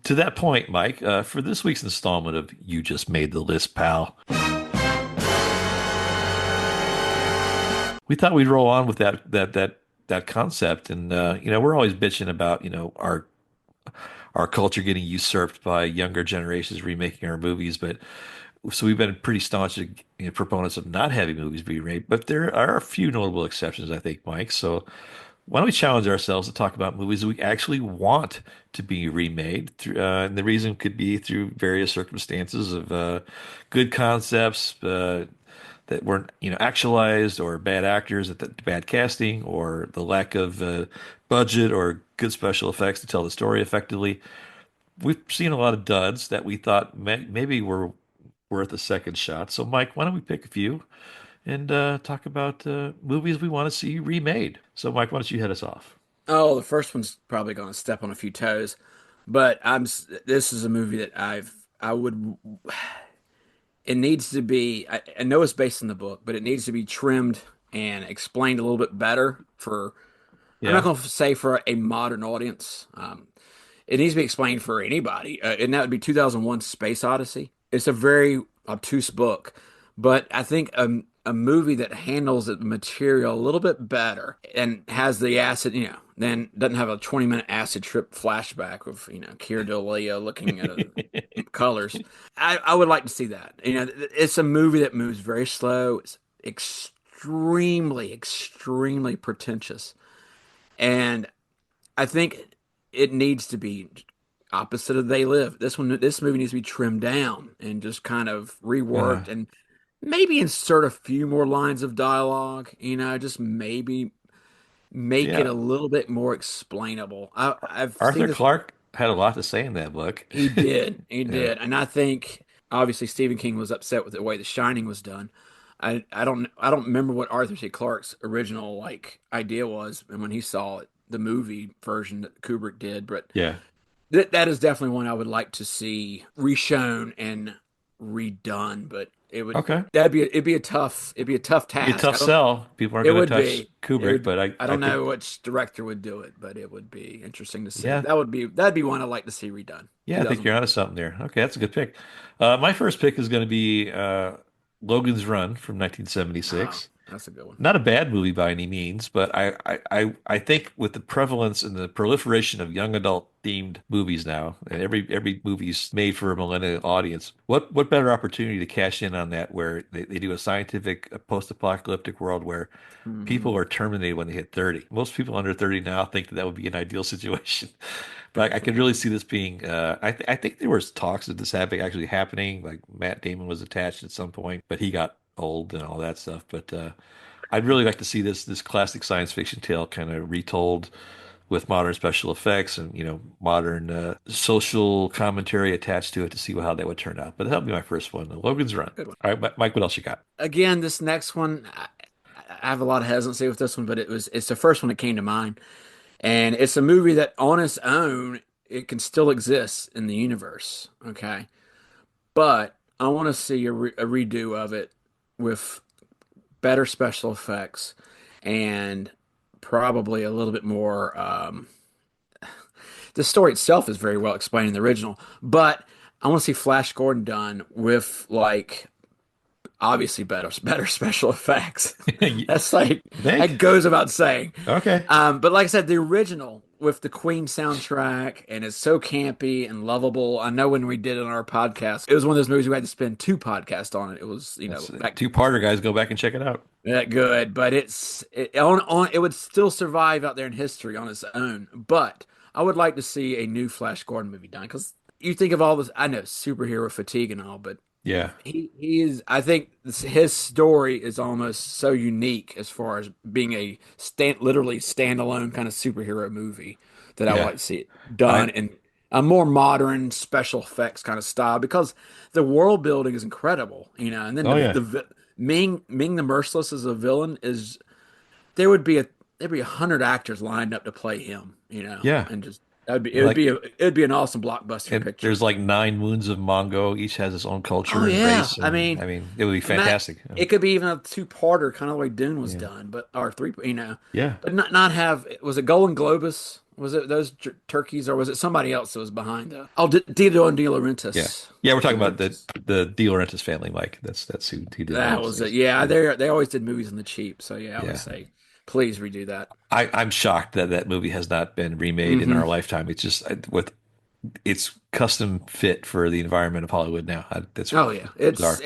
to that point, Mike, for this week's installment of You Just Made the List, pal, we thought we'd roll on with that concept, and we're always bitching about our culture getting usurped by younger generations remaking our movies, but so we've been pretty staunch proponents of not having movies be remade, but there are a few notable exceptions, I think, Mike. So why don't we challenge ourselves to talk about movies that we actually want to be remade? And the reason could be through various circumstances of good concepts that weren't, actualized, or bad actors, bad casting, or the lack of budget or good special effects to tell the story effectively. We've seen a lot of duds that we thought maybe were worth a second shot. So, Mike, why don't we pick a few and talk about movies we want to see remade? So, Mike, why don't you head us off? Oh, the first one's probably going to step on a few toes, but this is a movie that I would. It needs to be. I know it's based in the book, but it needs to be trimmed and explained a little bit better for. I'm not Yeah. going to say for a modern audience. It needs to be explained for anybody, and that would be 2001: Space Odyssey. It's a very obtuse book, but I think a movie that handles the material a little bit better and has the acid, then doesn't have a 20-minute acid trip flashback of Keir Dullea looking at colors. I would like to see that. It's a movie that moves very slow. It's extremely, extremely pretentious, and I think it needs to be opposite of They Live. This movie needs to be trimmed down and just kind of Uh, reworked and maybe insert a few more lines of dialogue, just maybe make it yeah. a little bit more explainable. I've seen Arthur this. Clarke had a lot to say in that book. He Yeah. did, and I think obviously Stephen King was upset with the way The Shining was done. I don't remember what Arthur C. Clarke's original idea was, and when he saw it, the movie version that Kubrick did, but Yeah. that is definitely one I would like to see reshown and redone. But Okay. it'd be a tough Be a task. tough sell. People aren't It going to would touch be. It Kubrick, would. but I I don't know think, which director would do it, but it would be interesting to see. yeah, That'd be one I'd like to see redone. yeah, I think you're 2001. onto something there. Okay, that's a good pick. My first pick is going to be Logan's Run from Oh, 1976. that's a good one. Not a bad movie by any means, but I think with the prevalence and the proliferation of young adult themed movies now, and every movie's made for a millennial audience, what better opportunity to cash in on that where they do a scientific, a post-apocalyptic world where Hmm. people are terminated when they hit 30. Most people under 30 now think that would be an ideal situation. But I could really see this being. I think there was talks of this actually happening. Like Matt Damon was attached at some point, but he got old and all that stuff. But I'd really like to see this classic science fiction tale kind of retold with modern special effects and modern social commentary attached to it to see how that would turn out. But that'll be my first one, Logan's Run. Good one. All right, Mike, what else you got? Again, this next one, I have a lot of hesitancy with this one, but it's the first one that came to mind. And it's a movie that on its own, it can still exist in the universe. Okay. But I want to see a redo of it with better special effects and probably a little bit more. The story itself is very well explained in the original, but I want to see Flash Gordon done with obviously better special effects. That's that Think? goes without saying. Okay. But like I said, the original with the Queen soundtrack and it's so campy and lovable. I know when we did it on our podcast, it was one of those movies we had to spend two podcasts on it. It was That's back two-parter, guys. Go back and check it out. that good, but it would still survive out there in history on its own. But I would like to see a new Flash Gordon movie done because you think of all this. I know superhero fatigue and all, but Yeah. he is. I think his story is almost so unique as far as being a literally standalone kind of superhero movie that I would Yeah. like to see it done I in a more modern special effects kind of style because the world building is incredible, and then Oh yeah. Ming the Merciless as a villain is there'd be 100 actors lined up to play him, Yeah. and just that'd be Like it'd be an awesome blockbuster and picture. there's like 9 moons of Mongo. Each has its own Oh culture and yeah, race, I and mean. I mean it would be Matt, fantastic. it could be even a two-parter, kind of the way Dune was Yeah. done, but or three, Yeah. but not have. Was it Golden Globus? Was it those turkeys, or was it somebody else that was behind the? Oh, Dito and De Yeah. Laurentiis. Yeah, we're De talking about the Laurentiis. the De Laurentiis family, Mike. That's who did all That those was it. things. Yeah, Yeah. they always did movies on the cheap, so yeah, I would Yeah. say please redo that. I'm shocked that that movie has not been remade in Hmm. our lifetime. It's just with it's custom fit for the environment of Hollywood now. That's Oh yeah, bizarre.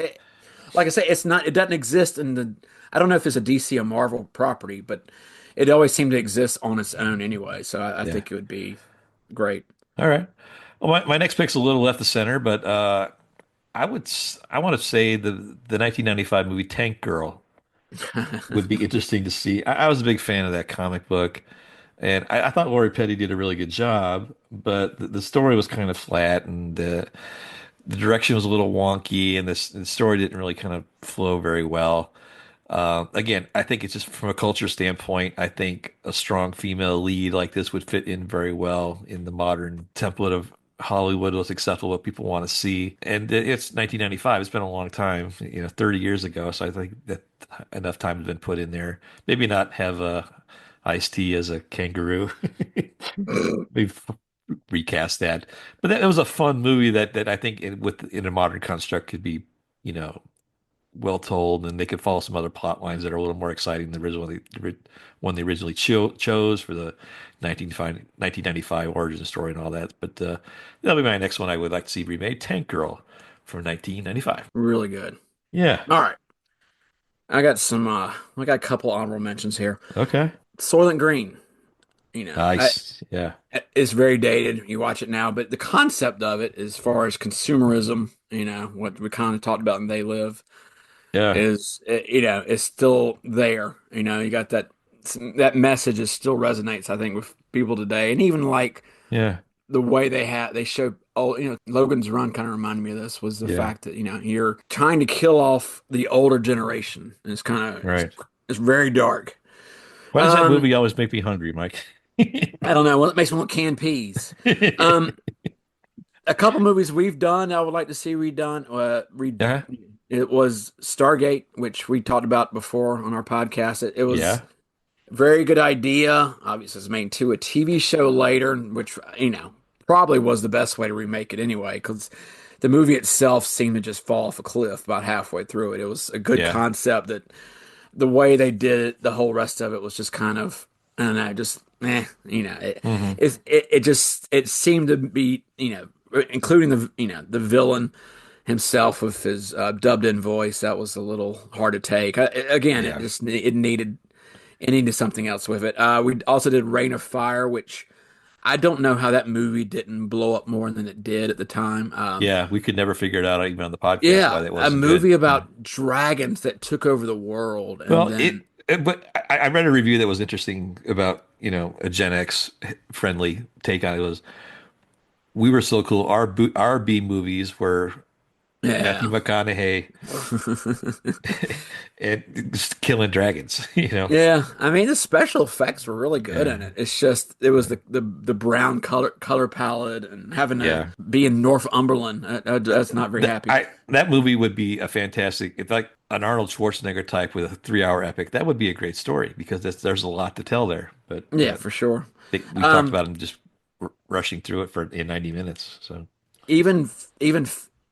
like I say, it's not. It doesn't exist in the. I don't know if it's a DC or Marvel property, but it always seemed to exist on its own anyway. So I Yeah. think it would be great. All right. Well, my next pick's a little left the center, but I want to say the 1995 movie Tank Girl would be interesting to see. I was a big fan of that comic book, and I thought Lori Petty did a really good job, but the story was kind of flat, and the direction was a little wonky, and the story didn't really kind of flow very well. Again, I think it's just from a culture standpoint, I think a strong female lead like this would fit in very well in the modern template of Hollywood was acceptable, what people want to see. And it's 1995. It's been a long time, 30 years ago. So I think that enough time has been put in there. Maybe not have Ice-T as a kangaroo. We've recast that. But that it was a fun movie that I think in a modern construct could be, you know, well told, and they could follow some other plot lines that are a little more exciting than the original one they originally chose for the 1995 origin story and all that. But that'll be my next one I would like to see remade, Tank Girl from 1995. Really good. Yeah. All right. I got a couple honorable mentions here. Okay. Soylent Green. Nice. Yeah. It's very dated. You watch it now, but the concept of it, as far as consumerism, what we kind of talked about in They Live, Yeah. is still there. You got that message is still resonates, I think, with people today, and even like Yeah. the way they show. Oh, Logan's Run kind of reminded me of this. Was the fact that you're trying to kill off the older generation, and it's kind of Right. It's very dark. Why does that movie always make me hungry, Mike? I don't know. Well, it makes me want canned peas. A couple movies we've done I would like to see redone. It was Stargate, which we talked about before on our podcast. It was a very good idea. Obviously, it's made to a TV show later, which probably was the best way to remake it anyway, because the movie itself seemed to just fall off a cliff about halfway through it. It was a good concept that the way they did it, the whole rest of it was just kind of, I don't know, just it seemed to be, including the villain himself with his dubbed in voice. That was a little hard to take. It needed something else with it. We also did Reign of Fire, which I don't know how that movie didn't blow up more than it did at the time. We could never figure it out even on the podcast. Yeah, why that a movie about dragons that took over the world. But I read a review that was interesting about, a Gen X friendly take on it. Was, we were so cool. Our B movies were Matthew McConaughey and just killing dragons, Yeah, I mean the special effects were really good in it. It's just it was the brown color palette and having to be in Northumberland. That's not very happy. That movie would be a fantastic, if like an Arnold Schwarzenegger type with a 3-hour epic. That would be a great story because there's a lot to tell there. But for sure. We talked about him just rushing through it in 90 minutes. So even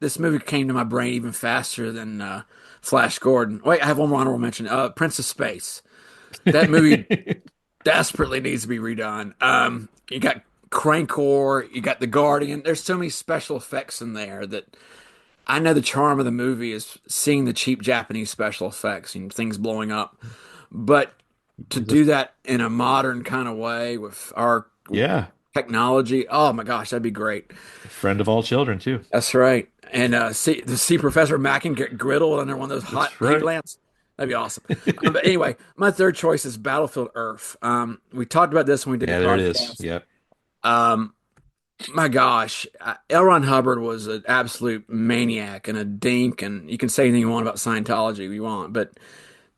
this movie came to my brain even faster than Flash Gordon. Wait, I have one more honorable mention. Prince of Space. That movie desperately needs to be redone. You got Crankor, you got The Guardian. There's so many special effects in there that I know the charm of the movie is seeing the cheap Japanese special effects and things blowing up. But to do that in a modern kind of way with our technology, oh my gosh, that'd be great. Friend of all children, too. That's right. And see Professor Mack and get griddled under one of those hot heat lamps. That'd be awesome. But anyway, my third choice is Battlefield Earth. We talked about this when we did the podcast. There it is. Yep. My gosh, L. Ron Hubbard was an absolute maniac and a dink, and you can say anything you want about Scientology if you want, but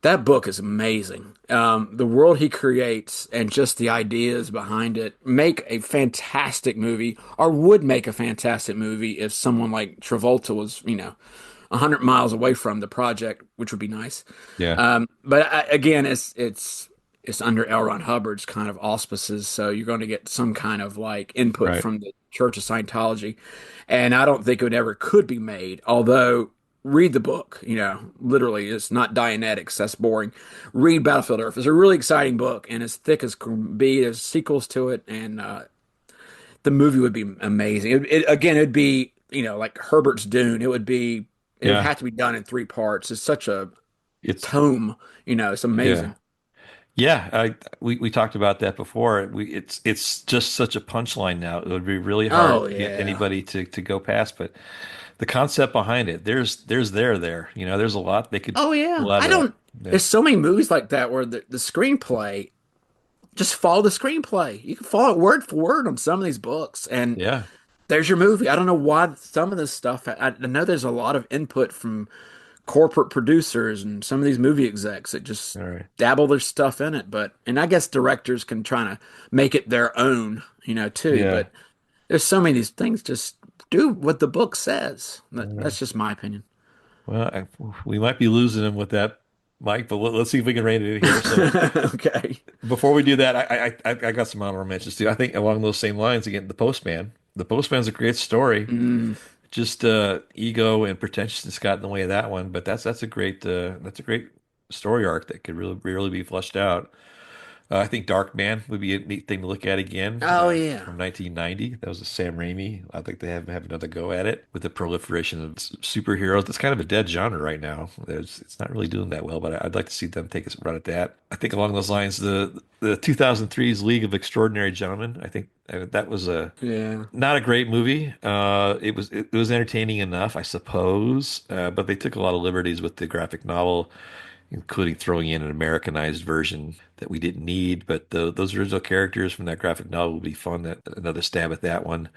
that book is amazing. The world he creates and just the ideas behind it make a fantastic movie, or would make a fantastic movie if someone like Travolta was, 100 miles away from the project, which would be nice. Yeah. But again, it's under L. Ron Hubbard's kind of auspices, so you're going to get some kind of like input from the Church of Scientology, and I don't think it ever could be made. Although, read the book, literally, it's not Dianetics. That's boring. Read Battlefield Earth. It's a really exciting book, and as thick as can be. There's sequels to it, and the movie would be amazing. It'd be like Herbert's Dune. It would have to be done in 3 parts. It's such a tome. It's amazing. Yeah, we talked about that before. It's just such a punchline now. It would be really hard to get anybody to go past. But the concept behind it, there's there's a lot they could. Oh yeah, There's so many movies like that where the screenplay, just follow the screenplay. You can follow it word for word on some of these books, and there's your movie. I don't know why some of this stuff. I know there's a lot of input from corporate producers and some of these movie execs that just dabble their stuff in it, and I guess directors can try to make it their own, too. But There's so many of these things. Just do what the book says. That's just my opinion. Well, we might be losing him with that, Mike, but let's see if we can rein it in here. So Okay. before we do that, I got some honorable mentions too. I think along those same lines, again, The Postman. The Postman's a great story. Just ego and pretentiousness got in the way of that one, but that's a great story arc that could really be fleshed out. I think Dark Man would be a neat thing to look at again. Oh, yeah. From 1990. That was a Sam Raimi. I'd like to have another go at it with the proliferation of superheroes. It's kind of a dead genre right now. It's not really doing that well, but I'd like to see them take a run at that. I think along those lines, the 2003's League of Extraordinary Gentlemen. I think that was not a great movie. It was entertaining enough, I suppose, but they took a lot of liberties with the graphic novel, including throwing in an Americanized version that we didn't need. But those original characters from that graphic novel would be fun. Another stab at that one.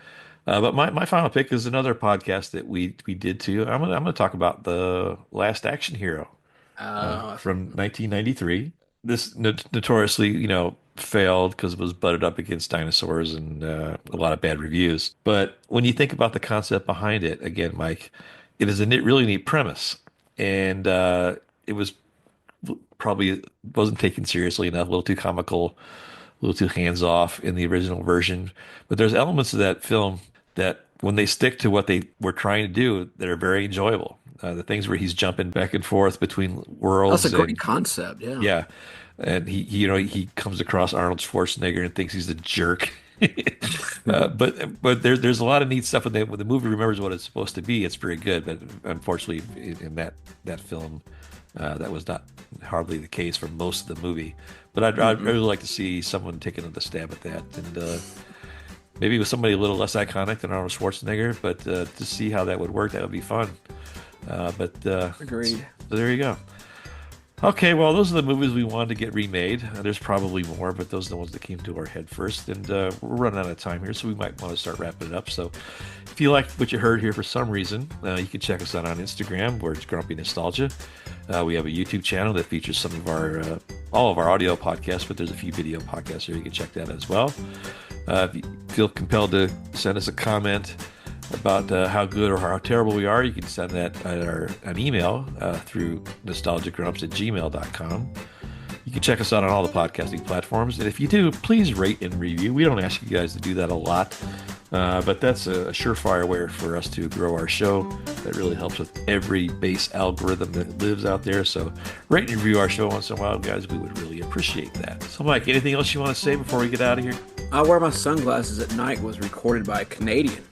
But my final pick is another podcast that we did too. I'm gonna talk about The Last Action Hero from 1993. This notoriously, failed because it was butted up against dinosaurs and a lot of bad reviews. But when you think about the concept behind it, again, Mike, it is a really neat premise, and it was probably wasn't taken seriously enough, a little too comical, a little too hands off in the original version. But there's elements of that film that when they stick to what they were trying to do, that are very enjoyable. The things where he's jumping back and forth between worlds. That's a great concept. Yeah. Yeah. And he comes across Arnold Schwarzenegger and thinks he's a jerk. But there's a lot of neat stuff when the movie remembers what it's supposed to be. It's very good. But unfortunately, in that film, that was not hardly the case for most of the movie. But I'd really like to see someone take another stab at that, and maybe with somebody a little less iconic than Arnold Schwarzenegger. But to see how that would work, that would be fun. Agreed. So there you go. Okay, well, those are the movies we wanted to get remade. There's probably more, but those are the ones that came to our head first. And we're running out of time here, so we might want to start wrapping it up. So if you like what you heard here for some reason, you can check us out on Instagram, where it's Grumpy Nostalgia. We have a YouTube channel that features some of all of our audio podcasts, but there's a few video podcasts here. You can check that out as well. If you feel compelled to send us a comment about how good or how terrible we are, you can send that an email through nostalgiagrumps@gmail.com. You can check us out on all the podcasting platforms, and if you do, please rate and review. We don't ask you guys to do that a lot, but that's a surefire way for us to grow our show. That really helps with every base algorithm that lives out there. So rate and review our show once in a while, guys. We would really appreciate that. So Mike, anything else you want to say before we get out of here? I Wear My Sunglasses at Night was recorded by a Canadian.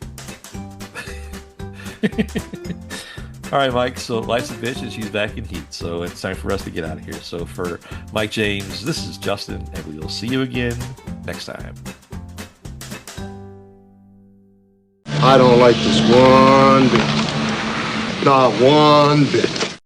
All right, Mike. So life's a bitch and she's back in heat. So it's time for us to get out of here. So for Mike James, this is Justin, and we will see you again next time. I don't like this one bit. Not one bit.